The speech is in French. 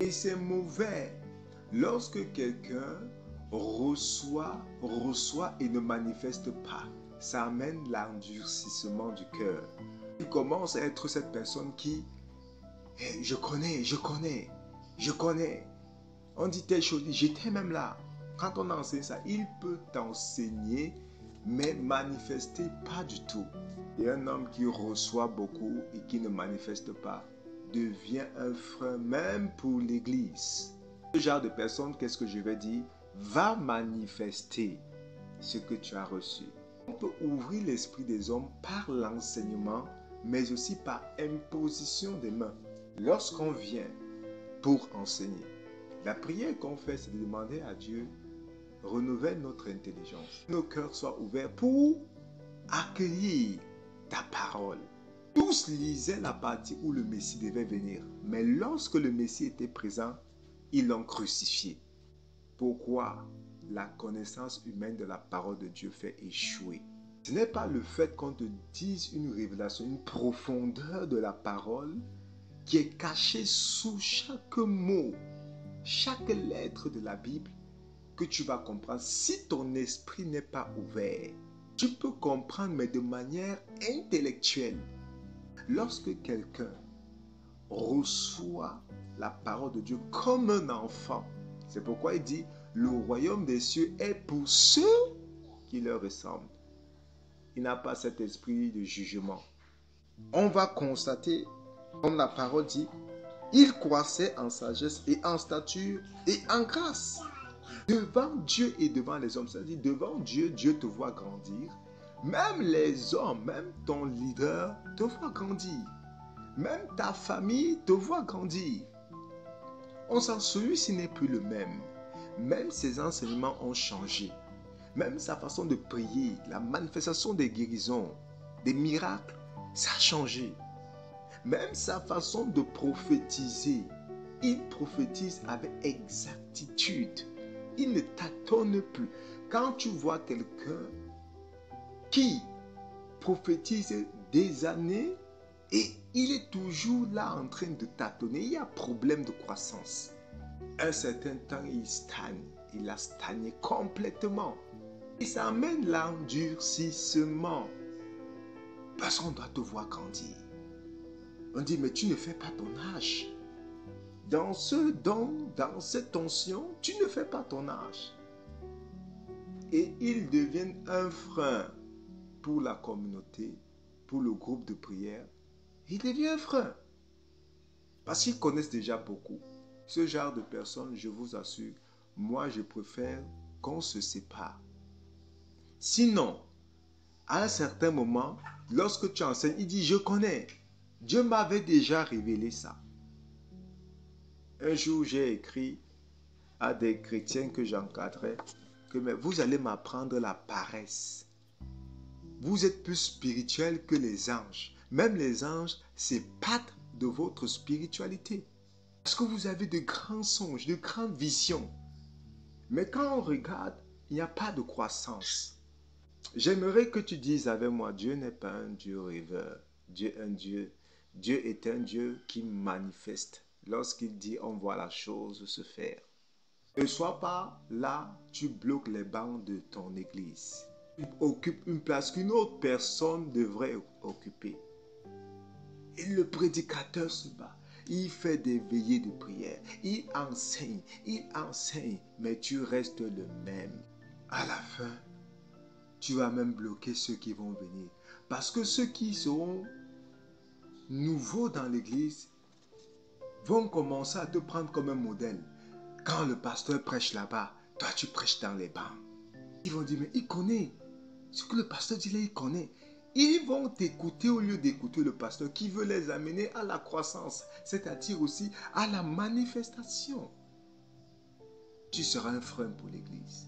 Et c'est mauvais lorsque quelqu'un reçoit et ne manifeste pas. Ça amène l'endurcissement du cœur. Il commence à être cette personne qui, je connais. On dit telle chose, j'étais même là. Quand on enseigne ça, il peut t'enseigner, mais manifester pas du tout. Et un homme qui reçoit beaucoup et qui ne manifeste pas devient un frein même pour l'église. Ce genre de personne, qu'est-ce que je vais dire? Va manifester ce que tu as reçu. On peut ouvrir l'esprit des hommes par l'enseignement, mais aussi par imposition des mains. Lorsqu'on vient pour enseigner, la prière qu'on fait, c'est de demander à Dieu, renouvelle notre intelligence. Nos cœurs soient ouverts pour accueillir ta parole. Tous lisaient la partie où le Messie devait venir, mais lorsque le Messie était présent, ils l'ont crucifié. Pourquoi? La connaissance humaine de la parole de Dieu fait échouer. Ce n'est pas le fait qu'on te dise une révélation, une profondeur de la parole qui est cachée sous chaque mot, chaque lettre de la Bible que tu vas comprendre. Si ton esprit n'est pas ouvert, tu peux comprendre, mais de manière intellectuelle. Lorsque quelqu'un reçoit la parole de Dieu comme un enfant, c'est pourquoi il dit, le royaume des cieux est pour ceux qui leur ressemblent. Il n'a pas cet esprit de jugement. On va constater, comme la parole dit, il croissait en sagesse et en stature et en grâce. Devant Dieu et devant les hommes. C'est-à-dire, devant Dieu, Dieu te voit grandir. Même les hommes, même ton leader te voit grandir. Même ta famille te voit grandir. On sent celui-ci n'est plus le même. Même ses enseignements ont changé. Même sa façon de prier, la manifestation des guérisons, des miracles, ça a changé. Même sa façon de prophétiser, il prophétise avec exactitude. Il ne tâtonne plus. Quand tu vois quelqu'un qui prophétise des années et il est toujours là en train de tâtonner, il y a problème de croissance. Un certain temps, il stagne. Il a stagné complètement. Et ça amène l'endurcissement. Parce qu'on doit te voir grandir. On dit, mais tu ne fais pas ton âge. Dans ce don, dans cette tension, tu ne fais pas ton âge. Et ils deviennent un frein pour la communauté, pour le groupe de prière. Il devient un frein. Parce qu'ils connaissent déjà beaucoup. Ce genre de personnes, je vous assure, moi je préfère qu'on se sépare. Sinon, à un certain moment, lorsque tu enseignes, il dit, je connais. Dieu m'avait déjà révélé ça. Un jour, j'ai écrit à des chrétiens que j'encadrais que mais vous allez m'apprendre la paresse. Vous êtes plus spirituel que les anges. Même les anges, c'est pas de votre spiritualité. Parce que vous avez de grands songes, de grandes visions. Mais quand on regarde, il n'y a pas de croissance. J'aimerais que tu dises avec moi, Dieu n'est pas un Dieu rêveur. Dieu est un Dieu qui manifeste. Lorsqu'il dit, on voit la chose se faire. Ne sois pas là, tu bloques les bancs de ton église. Tu occupes une place qu'une autre personne devrait occuper. Et le prédicateur se bat. Il fait des veillées de prière. Il enseigne, mais tu restes le même. À la fin, tu vas même bloquer ceux qui vont venir. Parce que ceux qui seront nouveaux dans l'église vont commencer à te prendre comme un modèle. Quand le pasteur prêche là-bas, toi tu prêches dans les bancs. Ils vont dire, mais il connaît. Ce que le pasteur dit là, il connaît. Ils vont t'écouter au lieu d'écouter le pasteur qui veut les amener à la croissance, c'est-à-dire aussi à la manifestation. Tu seras un frein pour l'église.